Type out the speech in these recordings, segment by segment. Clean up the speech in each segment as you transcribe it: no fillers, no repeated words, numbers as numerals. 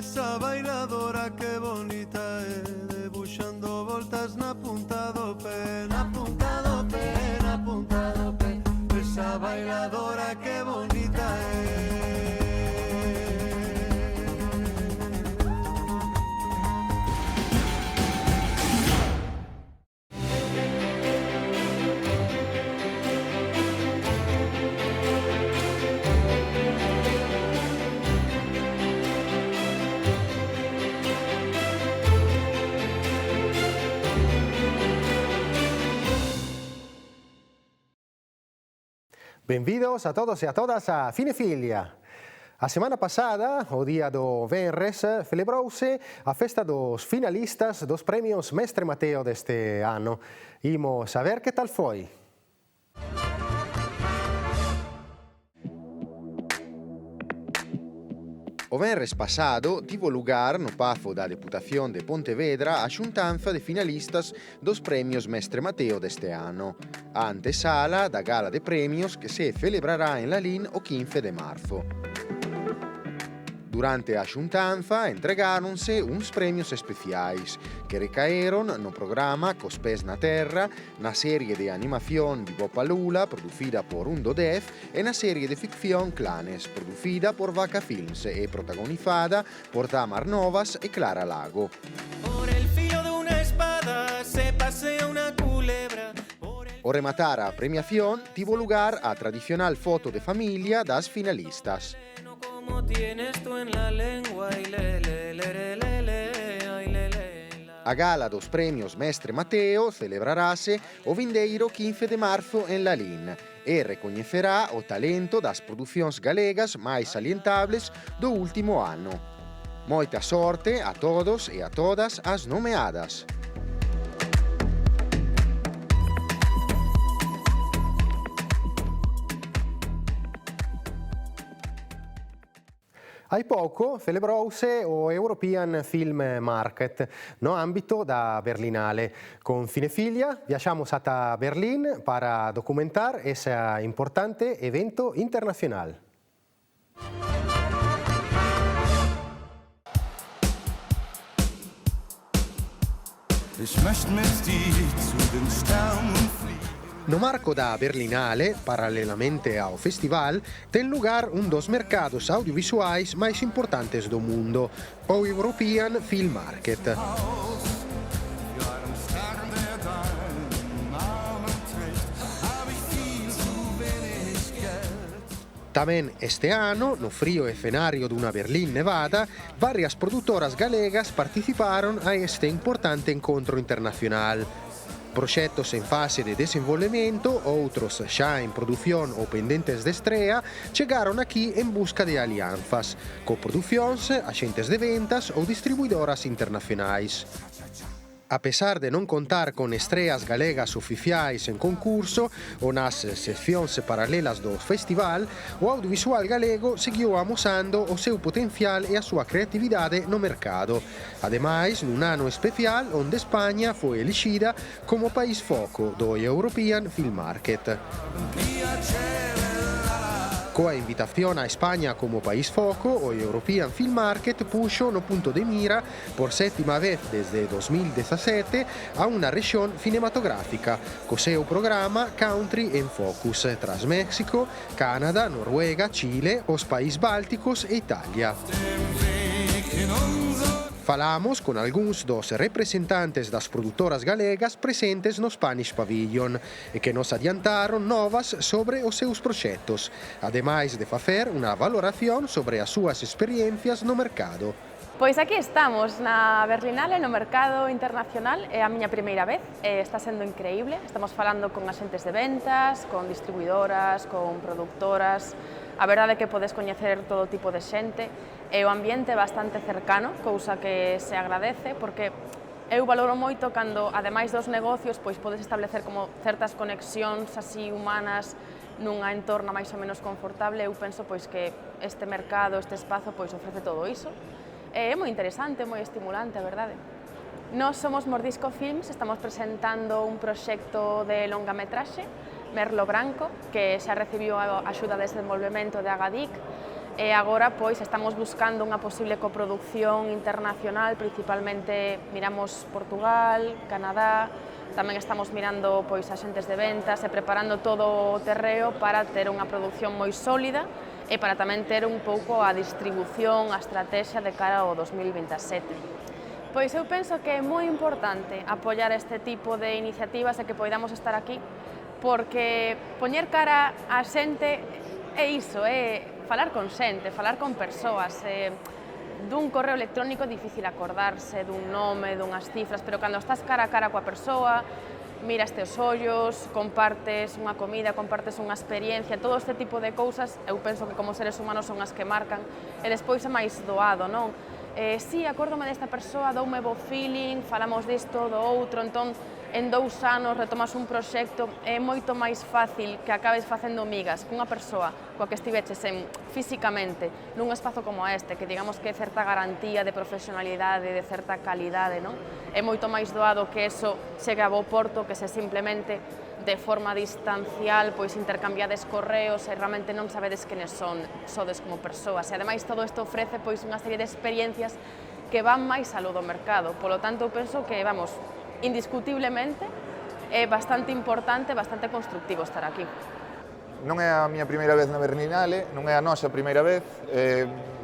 esa bailadora que bonita é, debuxando voltas na punta do pé, na punta do pé, na punta do pé. Esa bailadora que bonita é. Benvidos a todos e a todas a Cinefilia. A semana pasada, o día do venres, celebrouse a festa dos finalistas dos premios Mestre Mateo deste ano. Imos a ver que tal foi. O venres pasado tivo lugar no pafo da Deputación de Pontevedra a xuntanza de finalistas dos premios Mestre Mateo deste ano, a antesala da gala de premios que se celebrará en Lalín o 15 de marzo. Durante a xuntanza entregáronse uns premios especiais que recaeron no programa Cos pés na terra, na serie de animación de Bob Palula, producida por Undodef, e na serie de ficción Clanes, producida por Vaca Films e protagonizada por Tamar Novas e Clara Lago. Por el filo de una espada se pasea una culebra. O rematar a premiación tivo lugar a tradicional foto de familia das finalistas. A gala dos premios Mestre Mateo celebrarase o vindeiro 15 de marzo en Lalín e recoñecerá o talento das producións galegas máis salientables do último ano. Moita sorte a todos e a todas as nomeadas. Hai pouco celebrouse o European Film Market no ámbito da Berlinale. Con Cinefilia viaxamos ata Berlín para documentar ese importante evento internacional. Ich möchte mit dir zu den Sternen fliegen. No marco da Berlinale, paralelamente ao festival, ten lugar un dos mercados audiovisuais máis importantes do mundo, o European Film Market. Tamén este ano, no frío escenario dunha Berlín nevada, varias produtoras galegas participaron a este importante encontro internacional. Proxectos en fase de desenvolvemento, outros xa en produción ou pendentes de estrea, chegaron aquí en busca de alianzas, coproducións, axentes de ventas ou distribuidoras internacionais. A pesar de non contar con estreas galegas oficiais en concurso ou nas seccións paralelas do festival, o audiovisual galego seguiu amosando o seu potencial e a súa creatividade no mercado. Ademais, nun ano especial onde España foi elixida como país foco do European Film Market. Coa invitación a España como país foco, o European Film Market puxo no punto de mira por sétima vez desde 2017 a unha rexión cinematográfica, co seu programa Country en Focus, tras México, Canadá, Noruega, Chile, os País Bálticos e Italia. Falamos con algúns dos representantes das produtoras galegas presentes no Spanish Pavilion e que nos adiantaron novas sobre os seus proxectos, ademais de facer unha valoración sobre as súas experiencias no mercado. Pois aquí estamos na Berlinale, no mercado internacional, é a miña primeira vez, está sendo increíble, estamos falando con axentes de ventas, con distribuidoras, con productoras, a verdade é que podes coñecer todo tipo de xente, e o ambiente é bastante cercano, cousa que se agradece, porque eu valoro moito cando, ademais dos negocios, pois podes establecer como certas conexións así humanas nunha entorna máis ou menos confortable. Eu penso pois que este mercado, este espazo, pois ofrece todo iso. É moi interesante, moi estimulante, a verdade. Nós somos Mordisco Films, estamos presentando un proxecto de longametraxe, Merlo Branco, que xa recibiu a axuda de desenvolvemento de Agadic, e agora pois estamos buscando unha posible coproducción internacional, principalmente miramos Portugal, Canadá, tamén estamos mirando pois axentes de ventas e preparando todo o terreo para ter unha produción moi sólida e para tamén ter un pouco a distribución, a estrategia de cara ao 2027. Pois eu penso que é moi importante apoiar este tipo de iniciativas e que poidamos estar aquí, porque poñer cara á xente é iso, é falar con xente, falar con persoas. Dun correo electrónico é difícil acordarse dun nome, dunhas cifras, pero cando estás cara a cara coa persoa, miras teus ollos, compartes unha comida, compartes unha experiencia, todo este tipo de cousas, eu penso que como seres humanos son as que marcan, e despois é máis doado, non? Si, acórdome desta persoa, doume bo feeling, falamos disto, do outro, entón, en 2 anos retomas un proxecto, é moito máis fácil que acabes facendo migas cunha persoa coa que estiveches físicamente nun espazo como este, que digamos que é certa garantía de profesionalidade, de certa calidade, non? É moito máis doado que eso chegue a bo porto, que se simplemente de forma distancial, pois intercambiades correos e realmente non sabedes quenes sodes como persoas. E ademais todo isto ofrece pois unha serie de experiencias que van máis aló do mercado. Polo tanto, eu penso que, vamos, indiscutiblemente é bastante importante, bastante constructivo estar aquí. Non é a miña primeira vez na Berlinale, non é a nosa primeira vez,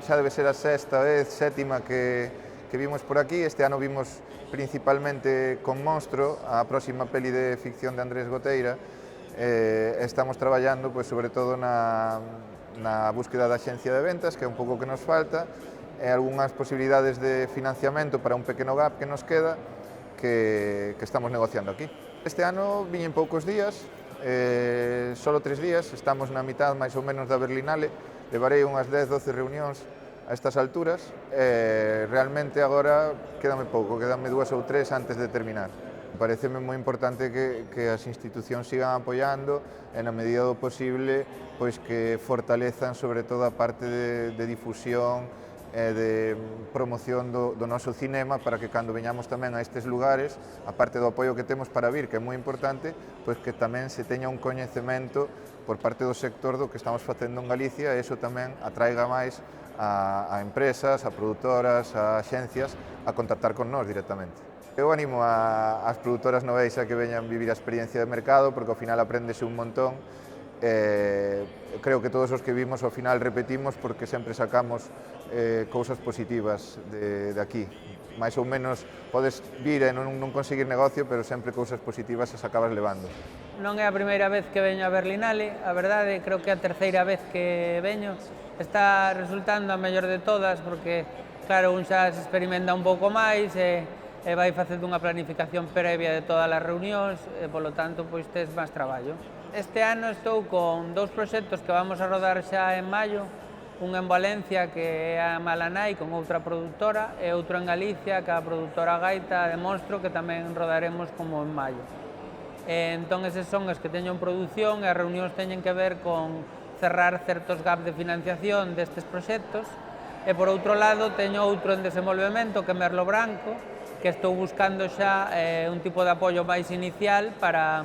xa debe ser a sexta vez, sétima que vimos por aquí. Este ano vimos principalmente con Monstro, a próxima peli de ficción de Andrés Goteira. Estamos traballando pois, sobre todo na búsqueda da axencia de ventas, que é un pouco que nos falta, e algunhas posibilidades de financiamento para un pequeno gap que nos queda, que estamos negociando aquí. Este ano viñen poucos días, solo 3 días, estamos na mitad máis ou menos da Berlinale, levarei unhas 10-12 reunións a estas alturas, realmente agora quédame pouco, quédame 2 ou 3 antes de terminar. Pareceme moi importante que as institucións sigan apoiando e na medida do posible pois que fortalezan sobre todo a parte de difusión e de promoción do noso cinema para que cando veñamos tamén a estes lugares, a parte do apoio que temos para vir, que é moi importante, pois que tamén se teña un coñecemento por parte do sector do que estamos facendo en Galicia e iso tamén atraiga máis a empresas, a produtoras, a axencias a contactar con nós directamente. Eu animo ás produtoras noveis a que veñan vivir a experiencia de mercado porque ao final aprendese un montón. Creo que todos os que vimos ao final repetimos porque sempre sacamos cousas positivas de aquí. Mais ou menos podes vir e non conseguir negocio, pero sempre cousas positivas as acabas levando. Non é a primeira vez que veño a Berlinale, a verdade, creo que é a terceira vez que veño. Está resultando a mellor de todas porque, claro, un xa se experimenta un pouco máis e vai facendo unha planificación previa de todas as reunións e, polo tanto, pois tes máis traballo. Este ano estou con 2 proxectos que vamos a rodar xa en maio, un en Valencia que é a Malanai con outra produtora e outro en Galicia que é a produtora Gaita de Monstro que tamén rodaremos como en maio. Entón eses son os que teño en produción e as reunións teñen que ver con cerrar certos gaps de financiación destes proxectos e por outro lado teño outro en desenvolvemento que é Merlo Branco que estou buscando xa un tipo de apoio máis inicial para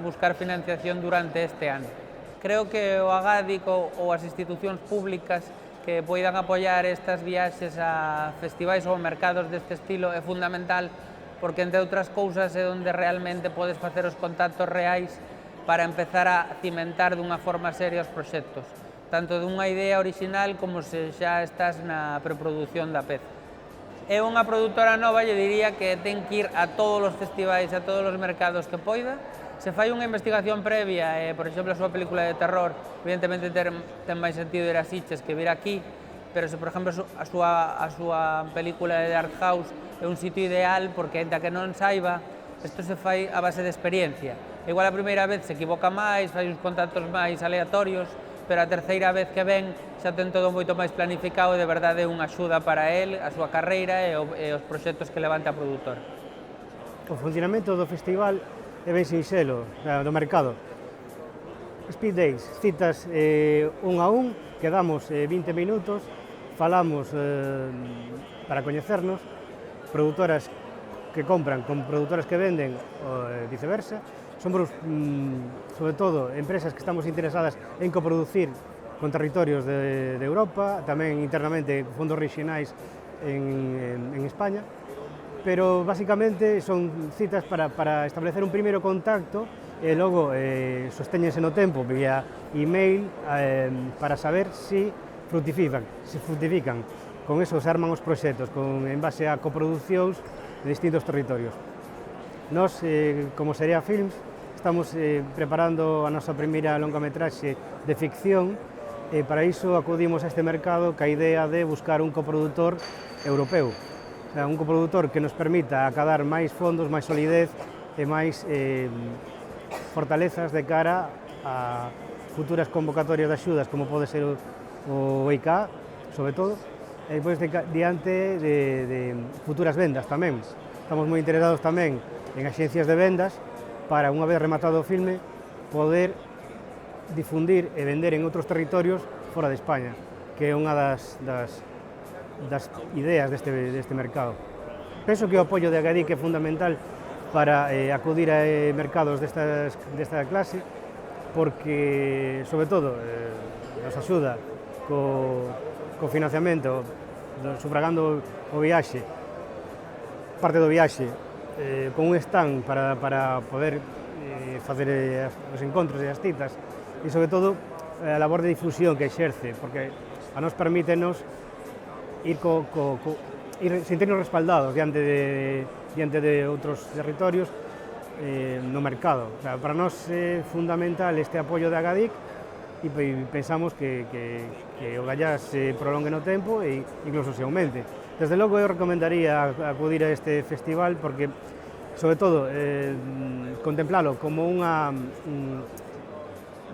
buscar financiación durante este ano. Creo que o Agadic ou as institucións públicas que poidan apoiar estas viaxes a festivais ou mercados deste estilo é fundamental porque, entre outras cousas, é onde realmente podes facer os contactos reais para empezar a cimentar dunha forma seria os proxectos, tanto dunha idea orixinal como se xa estás na preproducción da peza. É unha produtora nova, lle diría que ten que ir a todos os festivais, a todos os mercados que poida. Se fai unha investigación previa, por exemplo, a súa película de terror, evidentemente ten máis sentido ir a Sitges que vir aquí, pero se, por exemplo, a súa película de Dark House é un sitio ideal porque, ainda que non saiba, isto se fai a base de experiencia. Igual a primeira vez se equivoca máis, fai uns contactos máis aleatorios, pero a terceira vez que ven xa ten todo moito máis planificado e de verdade é unha axuda para el, a súa carreira e os proxectos que levanta a produtora. O funcionamento do festival é ben sinxelo, do mercado. Speed Days, citas un a un, quedamos 20 minutos, falamos para coñecernos, produtoras que compran con produtoras que venden ou viceversa. Somos, sobre todo, empresas que estamos interesadas en coproducir con territorios de Europa, tamén internamente fondos regionais en España, pero basicamente son citas para establecer un primeiro contacto e logo sostéñense no tempo vía email para saber se fructifican. Con eso se arman os proxectos en base a coproduccións de distintos territorios. Nos, como Serea Films, estamos preparando a nosa primeira longametraxe de ficción e para iso acudimos a este mercado ca idea de buscar un coprodutor europeo, o sea, un coprodutor que nos permita acadar máis fondos, máis solidez e máis fortalezas de cara a futuras convocatorias de axudas, como pode ser o ICA, sobre todo, e depois diante de futuras vendas tamén. Estamos moi interesados tamén en axencias de vendas para, unha vez rematado o filme, poder difundir e vender en outros territorios fora de España, que é unha das ideas deste mercado. Penso que o apoio de Agadic é fundamental para acudir a mercados desta clase, porque, sobre todo, nos axuda co financiamento, sufragando o viaxe, parte do viaxe, con un stand para poder facer os encontros e as citas, e, sobre todo, a labor de difusión que exerce, porque a nos permítenos ir sentirnos respaldados diante de outros territorios no mercado. O sea, para nós é fundamental este apoio de Agadic e pensamos que o Gallás se prolongue no tempo e incluso se aumente. Desde logo eu recomendaría acudir a este festival porque, sobre todo, contemplalo como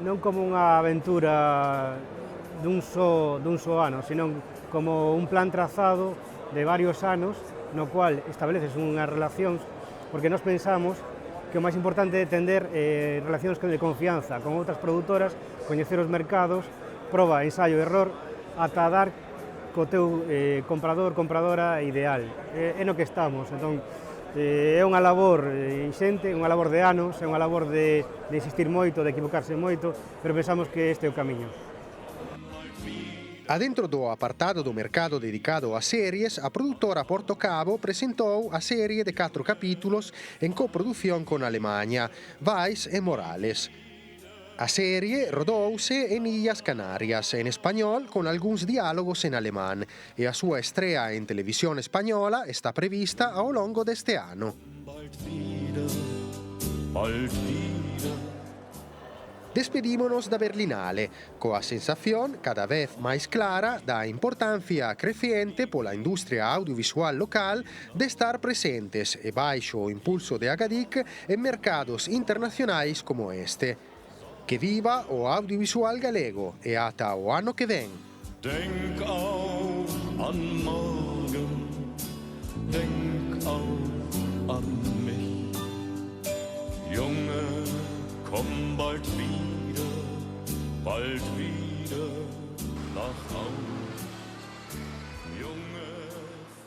non como unha aventura dun só ano, sino como un plan trazado de varios anos no cual estableces unhas relacións, porque nós pensamos que o máis importante é tender relacións de confianza con outras produtoras, coñecer os mercados, proba, ensaio, error, ata dar co teu comprador, compradora ideal. É no que estamos. Entón, é unha labor inxente, unha labor de anos, é unha labor de insistir moito, de equivocarse moito, pero pensamos que este é o camiño. Adentro do apartado do mercado dedicado a series, a produtora Porto Cabo presentou a serie de 4 capítulos en coproducción con Alemanha, Weiss e Morales. A serie rodouse en Illas Canarias, en español, con algúns diálogos en alemán, e a súa estrea en televisión española está prevista ao longo deste ano. Despedímonos da Berlinale, coa sensación cada vez máis clara da importancia creciente pola industria audiovisual local de estar presentes e baixo o impulso de Agadic en mercados internacionais como este. Que viva o audiovisual galego e ata o ano que ven. Denk auch an morgen, denk auch an mich. Junge, komm bald wieder nach Haus. Junge,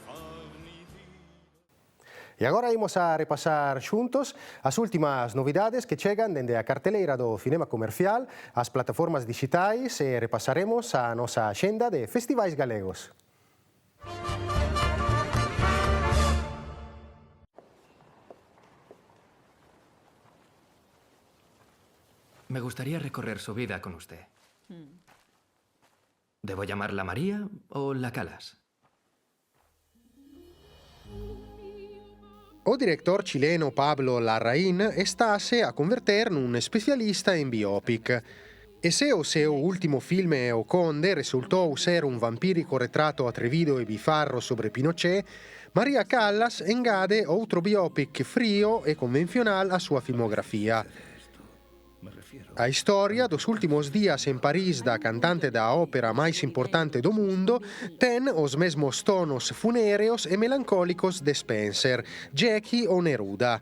fahr nie wieder. E agora imos a repasar xuntos as últimas novidades que chegan dende a carteleira do cinema comercial, as plataformas digitais e repasaremos a nosa axenda de festivais galegos. Me gustaría recorrer su vida con usted. ¿Debo llamarla María o la Calas? O director chileno Pablo Larraín estase a converter nun especialista en biopic. E se o seu último filme O Conde resultou ser un vampírico retrato atrevido e bifarro sobre Pinochet, María Callas engade outro biopic frío e convencional á súa filmografía. A historia dos últimos días en París da cantante da ópera máis importante do mundo ten os mesmos tonos funéreos e melancólicos de Spencer, Jackie ou Neruda.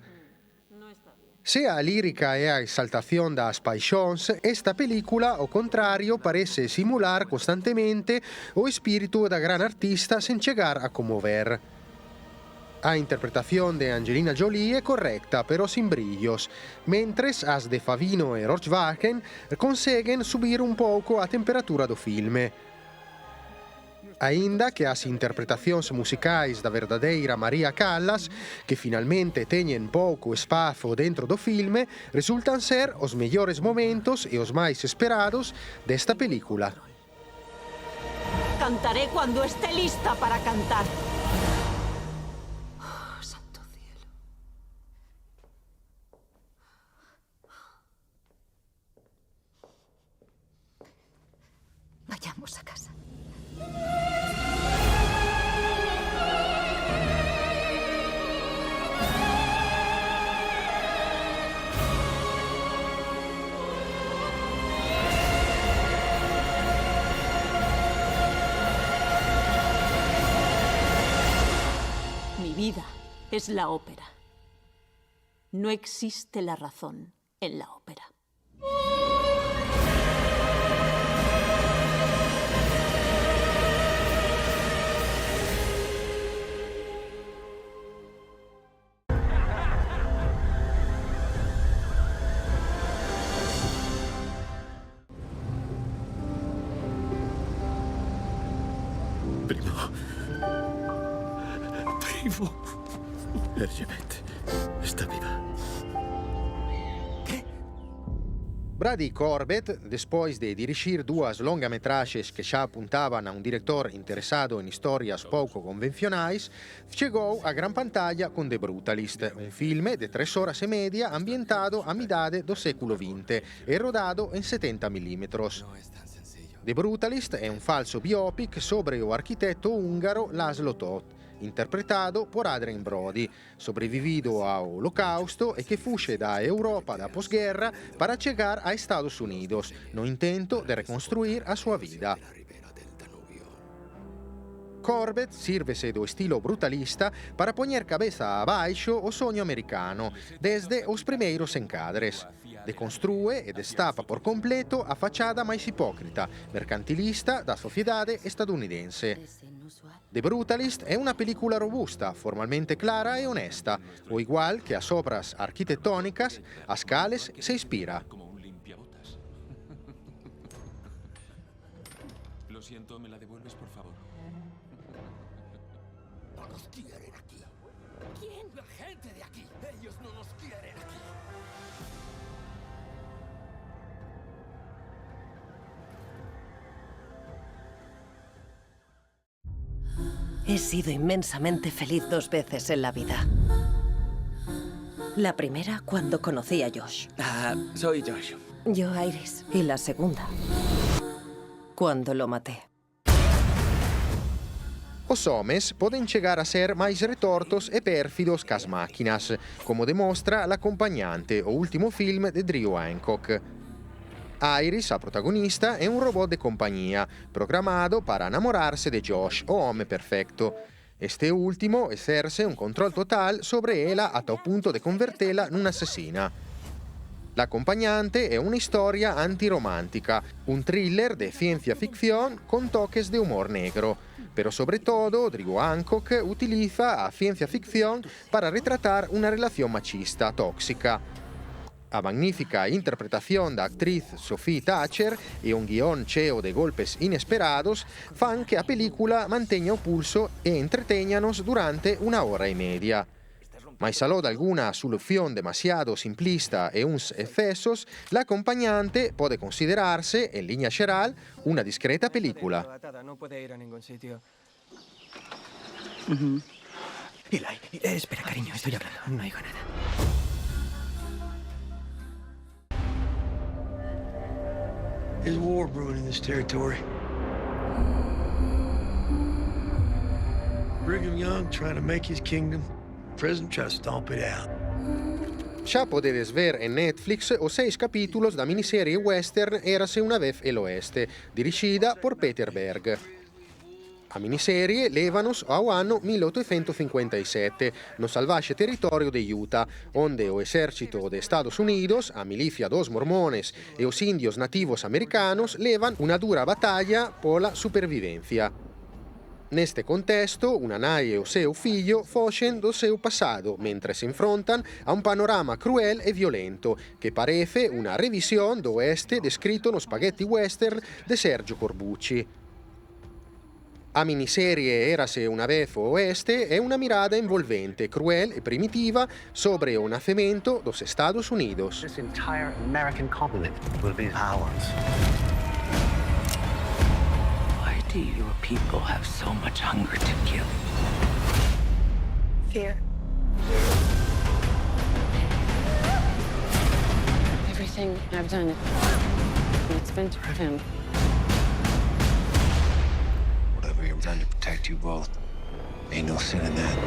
Se a lírica é a exaltación das paixóns, esta película, ao contrario, parece simular constantemente o espírito da gran artista sen chegar a conmover. A interpretación de Angelina Jolie é correcta, pero sin brillos, mentres as de Favino e Rochvaken conseguen subir un pouco a temperatura do filme. Ainda que as interpretacións musicais da verdadeira María Callas, que finalmente teñen pouco espazo dentro do filme, resultan ser os mellores momentos e os máis esperados desta película. Cantaré cuando esté lista para cantar. Vayamos a casa. Mi vida es la ópera. No existe la razón en la ópera. Primo. Ergemet está viva. Brady Corbett, despois de dirixir duas longametraxes que xa apuntaban a un director interesado en historias pouco convencionais, chegou á gran pantalla con The Brutalist, un filme de 3 horas e media ambientado a midade do século XX e rodado en 70 mm. The Brutalist é un falso biopic sobre o arquitecto húngaro Laszlo Toth, interpretado por Adrien Brody, sobrevivido ao Holocausto e que fuxe da Europa da posguerra para chegar a Estados Unidos, no intento de reconstruir a súa vida. Corbett sírvese do estilo brutalista para poñer cabeza abaixo o soño americano, desde os primeiros encadres. Deconstrúe e destapa por completo a fachada máis hipócrita, mercantilista da sociedade estadounidense. The Brutalist é unha película robusta, formalmente clara e honesta, o igual que as obras arquitectónicas ás cales se inspira. Lo siento, ¿me la devuelves, por favor? No nos quieren aquí. ¿Quién? La gente de aquí. Ellos no nos quieren aquí. He sido inmensamente feliz 2 veces en la vida. La primera cuando conocí a Josh. Soy Josh. Yo a Iris. Y la segunda cuando lo maté. Os homes poden chegar a ser máis retortos e pérfidos que as máquinas, como demostra L'accompagnante, o último film de Drew Hancock. Iris, a protagonista, é un robot de compañía, programado para enamorarse de Josh, o home perfecto. Este último exerce un control total sobre ela ata o punto de convertela nunha asesina. L'accompagnante è una historia antiromántica, un thriller de ciencia ficción con toques de humor negro. Pero sobre todo, Drew Hancock utiliza a ciencia ficción para retratar una relación machista, tóxica. A magnífica interpretación da actriz Sophie Thatcher e un guión cheo de golpes inesperados fan que a película manteña o pulso e entretéñanos durante 1 hora e media. Mais aló de alguna solución demasiado simplista e uns excesos, L'accompagnante pode considerarse, en línea xeral, una discreta película. No puede ir a ningún sitio. Eli, espera, cariño, estoy hablando. No oigo nada. There's war brewing in this territory. Brigham Young trying to make his kingdom. President tries to stomp it out. Xa podedes ver en Netflix os 6 capítulos da miniserie western Érase una vez el Oeste, dirixida por Peter Berg. A miniserie lévanos ao ano 1857, no salvaxe territorio de Utah, onde o exército de Estados Unidos, a milicia dos mormones e os indios nativos americanos levan unha dura batalla pola supervivencia. Neste contesto, una nai e o seu figlio fogem do seu passado, mentre si infrontan a un panorama cruel e violento, che parece una revisione do oeste descritto no spaghetti western de Sergio Corbucci. A miniserie Érase una vez o Oeste è una mirada envolvente, cruel e primitiva sobre o nacimiento dos Estados Unidos. This entire American continent will be ours. Why do your people have so much hunger to kill? Fear. Everything I've done, it's been to prevent. Whatever you've done to protect you both, ain't no sin in that.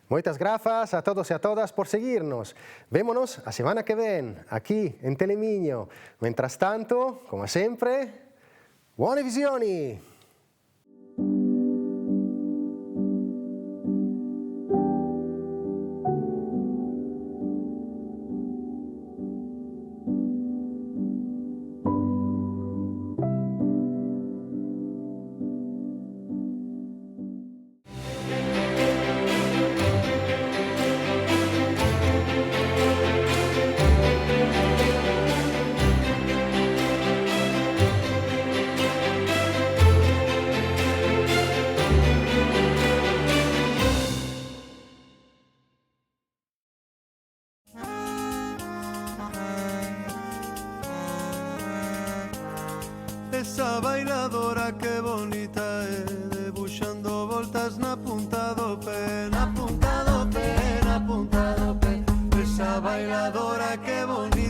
Muchas gracias a todos y a todas por seguirnos. Vémonos la semana que viene, aquí en Telemiño. Mientras tanto, como siempre, buone visioni! Esa bailadora que bonita é, debuxando voltas na punta do pé, na punta do pé, na punta do pé. Esa bailadora que bonita